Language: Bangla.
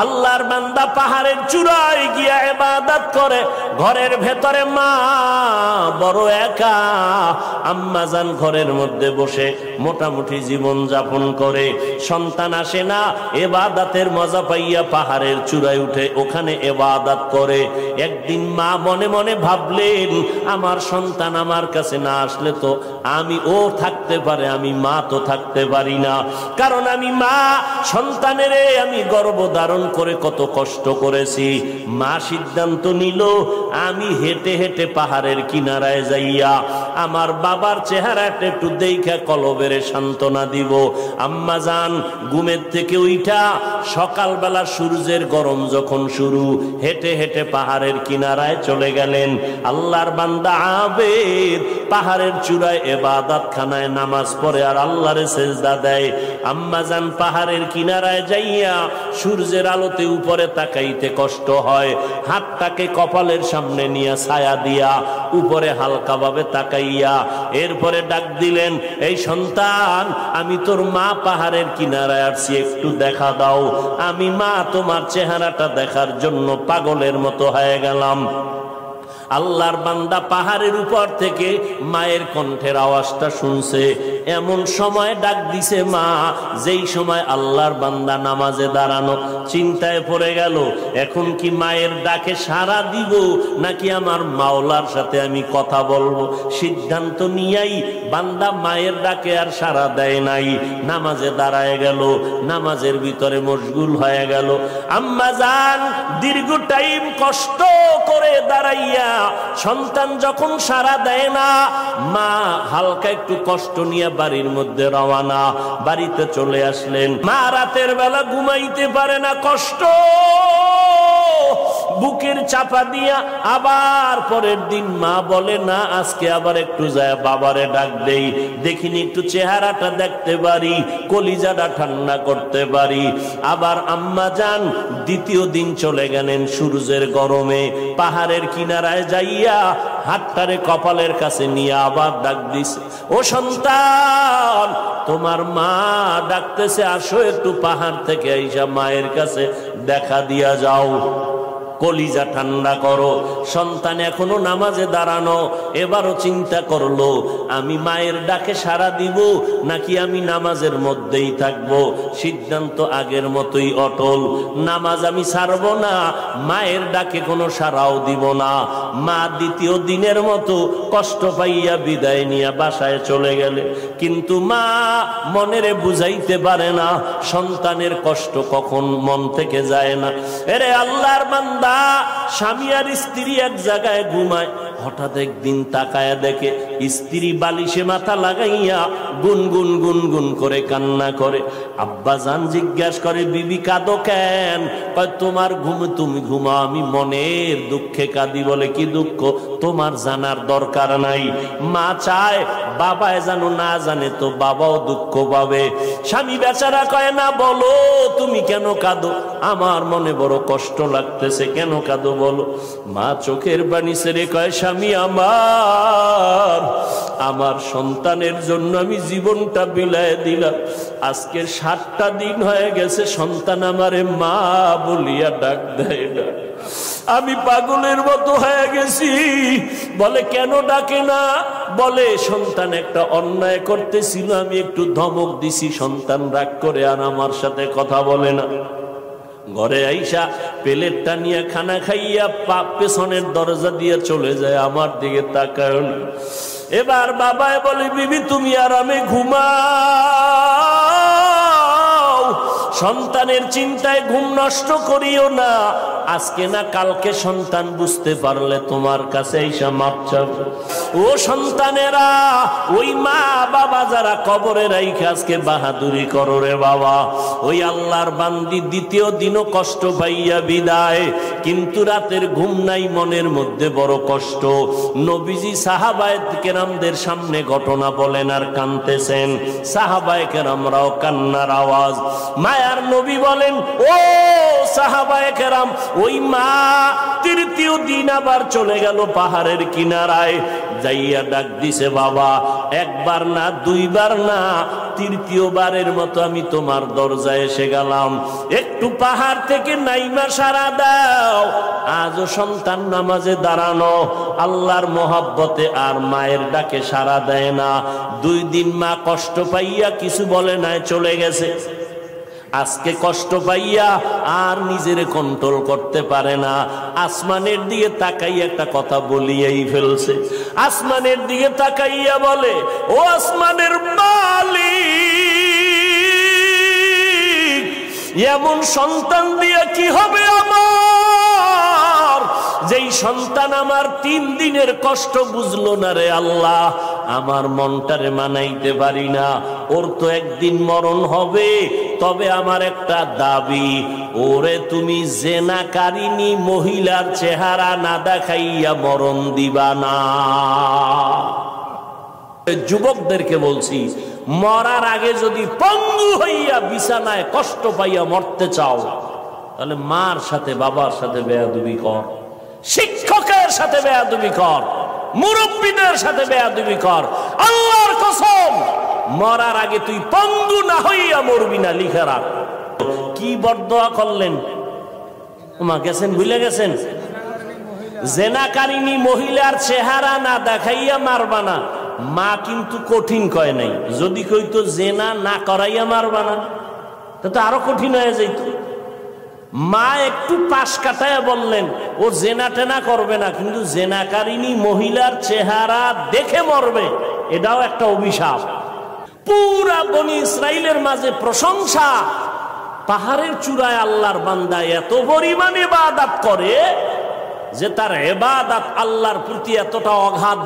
আল্লাহর বান্দা পাহাড়ের চূড়ায় গিয়া ইবাদত করে, ঘরের ভেতরে মা বড় একা, আম্মা জান ঘরের মধ্যে বসে মোটামুটি জীবন যাপন করে, সন্তান আসে না, ইবাদতের মজা পাইয়া পাহাড়ের চূড়ায় উঠে ওখানে ইবাদত করে। একদিন মা মনে মনে ভাবলেন, আমার সন্তান আমার কাছে না আসলে তো আমি ও থাকতে পারে, আমি মা তো থাকতে পারি না, কারণ আমি মা, সন্তানের আমি গর্ভধারণ করে কত কষ্ট করেছি। মা সিদ্ধান্ত নিল, আমি হেঁটে হেঁটে পাহাড়ের কিনারায় যাইয়া আমার বাবার চেহারাটা একটু দেখা কলবের সান্ত্বনা দিব। আম্মা জান ঘুমের থেকে উঠা সকালবেলা সূর্যের গরম যখন শুরু, হেঁটে হেঁটে পাহাড়ের কিনারায় চলে গেলেন। আল্লাহর বান্দা আবেদ পাহাড়ের চূড়ায় ইবাদত খানায় নামাজ পড়ে আর আল্লাহরে সিজদা দেয়। আম্মা জান পাহাড়ের কিনারায় যাইয়া সূর্যের আলোতে উপরে তাকাইতে কষ্ট হয়, হাতটাকে কপালের সামনে নিয়ে ছায়া দিয়া উপরে হালকাভাবে তাকাইয়া এরপরে ডাক দিলেন, এই সন্তান, আমি তোর মা পাহাড়ের কিনারায় আসছি, একটু দেখা দাও। আমি মা তোমার চেহারাটা দেখার জন্য পাগলের মতো হয়ে গেলাম। আল্লাহর বান্দা পাহাড়ের উপর থেকে মায়ের কণ্ঠের আওয়াজটা শুনছে, এমন সময় ডাক দিছে মা, যেই সময় আল্লাহর বান্দা নামাজে দাঁড়ানো। চিন্তায় পড়ে গেল, এখন কি মায়ের ডাকে সাড়া দিব নাকি আমার মাওলার সাথে আমি কথা বলবো। সিদ্ধান্ত নিয়াই বান্দা মায়ের ডাকে আর সাড়া দেয় নাই, নামাজে দাঁড়ায় গেল, নামাজের ভিতরে মশগুল হয়ে গেল। আম্মা জান দীর্ঘ টাইম কষ্ট করে দাঁড়াইয়া সন্তান যখন সাড়া দেয় না, মা হালকা একটু কষ্ট নিয়ে বাড়ির মধ্যে রওনা। বাড়িতে চলে আসলেন, মা রাতের বেলা ঘুমাইতে পারে না, কষ্ট বুকের চাপা দিয়া। আবার পরের দিন মা বলে, না আজকে আবার একটু যায় বাবারে ডাক দেই, দেখিনি একটু চেহারাটা দেখতে পারি, কলিজাটা ঠান্ডা করতে পারি। আবার আম্মা জান দ্বিতীয় দিন চলে গেলেন সূর্যের গরমে, পাহাড়ের কিনারায় যাইয়া হাতটারে কপালের কাছে নিয়ে আবার ডাক দিছে, ও সন্তান, তোমার মা ডাকতেছে, আসো একটু পাহাড় থেকে আইসা মায়ের কাছে দেখা দিয়া যাও, কলিজা ঠান্ডা করো। সন্তান এখনো নামাজে দাঁড়ানো, এবারও চিন্তা করলো, আমি মায়ের ডাকে সাড়া দিব নাকি আমি নামাজের মধ্যেই থাকবো। সিদ্ধান্ত আগের মতোই অটল, নামাজ আমি ছাড়বো না, মায়ের ডাকে কোনো সাড়াও দিব না। মা দ্বিতীয় দিনের মতো কষ্ট পাইয়া বিদায় নিয়ে বাসায় চলে গেলে, কিন্তু মা মনেরে বুঝাইতে পারে না, সন্তানের কষ্ট কখন মন থেকে যায় না। এরে আল্লাহর বান্দা, স্বামী আর স্ত্রী এক জায়গায় ঘুমায়, হঠাৎ একদিন তাকায়া দেখে স্ত্রী বালিশে মাথা লাগাইয়া গুনগুন গুনগুন করে কান্না করে। আব্বা জান জিজ্ঞাসা করে, বিবি কাঁদো কেন? কয়, তোমার ঘুম তুমি ঘুমাও, আমি মনের দুঃখে কাঁদি। বলে, কি দুঃখ? তোমার জানার দরকার নাই। মা চায় বাবায় জানো, না জানে তো বাবাও দুঃখ পাবে। স্বামী বেচারা কয়, না বলো তুমি কেন কাঁদো, আমার মনে বড় কষ্ট লাগতেছে, কেন কাঁদো বলো। মা চোখের পানি ছেড়ে কয়, স্বামী আমার সন্তানের জন্য আমি জীবনটা বিলায় দিলাম, আজকে 7টা দিন হয়ে গেছে সন্তান আমারে মা বলিয়া ডাক দেয় না, আমি পাগলের মতো হয়ে গেছি। বলে, কেন ডাকে না? বলে, সন্তান একটা অন্যায় করতেছিল, আমি একটু ধমক দিছি, সন্তান রাগ করে আর আমার সাথে কথা বলে না। ঘরে আইসা প্লেটটা নিয়ে খানা খাইয়া পেছনের দরজা দিয়ে চলে যায়, আমার দিকে তাকায় না। এবার বাবায় বলে, বিবি তুমি আরামে ঘুমাও, সন্তানের চিন্তায় ঘুম নষ্ট করিও না, আজকে না কালকে সন্তান বুঝতে পারলে তোমার কাছে আইসা মাপ চাবে। ও সন্তানেরা, ওই মা বাবা যারা কবরে রাইখা আজকে বাহাদুরি করো রে বাবা, ওই আল্লাহর বান্দি দ্বিতীয় দিনও কষ্ট পাইয়া বিদায়, কিন্তু রাতের ঘুম নাই, মনের মধ্যে বড় কষ্ট। নবীজি সাহাবায়ে কেরামদের সামনে ঘটনা বলেন আর কাঁদতেছেন, সাহাবায়ে কেরামরাও কান্নার আওয়াজ। মায়ার নবী বলেন, ও সাহাবায়ে কেরাম, ওই মা তৃতীয় দিন আবার চলে গেল পাহাড়ের কিনারায়, যাইয়া ডাক দিছে, বাবা একবার না দুইবার না তৃতীয়বারের মতো আমি তোমার দরজায় এসে গেলাম, একটু পাহাড় থেকে নাইমা সারা দাও। আজও সন্তান নামাজে দাঁড়ানো, আল্লাহর মহব্বতে আর মায়ের ডাকে সারা দেয় না। 2 দিন মা কষ্ট পাইয়া কিছু বলে নাই, চলে গেছে। আজকে কষ্ট পাইয়া আর নিজেরে কন্ট্রোল করতে পারে না, আসমানের দিকে তাকাইয়া একটা কথা বলিয়াই ফেলছে। আসমানের দিকে তাকাইয়া বলে, ও আসমানের মালিক, এমন সন্তান দিয়ে কি হবে আমার, যেই সন্তান আমার 3 দিনের কষ্ট বুঝলো না রে আল্লাহ, আমার মনটারে মানাইতে পারি না, ওর তো একদিন মরণ হবে। তবে আমার একটা দাবি, ওরে তুমি জেনাকারিনী মহিলার চেহারা না দেখাইয়া মরণ দিবা না। যুবকদেরকে বলছি, মরার আগে যদি পঙ্গু হইয়া বিছানায় কষ্ট পাইয়া মরতে চাও, তাহলে মার সাথে বাবার সাথে বেয়াদবি কর, শিক্ষকের সাথে বেয়াদবি কর, মুরব্বীদের সাথে বেয়াদবি কর। আল্লাহর কসম, মরার আগে তুই পঙ্গু না হইয়া মরবি না, লিখে রাখ। কি বরদোয়া করলেন, মা গেছেন, ভুলে গেছেন? জেনাকারিনী মহিলার চেহারা না দেখাইয়া মারবা না। মা কিন্তু কঠিন কয় নাই, যদি কইতো জেনা না করাইয়া মারবা না, তা আরো কঠিন হয়ে যাইত। মা একটু পাশ কাটায় বললেন, ও জেনা টেনা করবে না, কিন্তু জেনাকারিনী মহিলার চেহারা দেখে মরবে, এটাও একটা অভিশাপ। পুরা বনি ইসরাইলের মাঝে প্রশংসা, পাহাড়ের চূড়ায় আল্লাহর বান্দা এত পরিমাণে ইবাদত করে যে তার ইবাদত আল্লাহর প্রতি এতটা অগাধ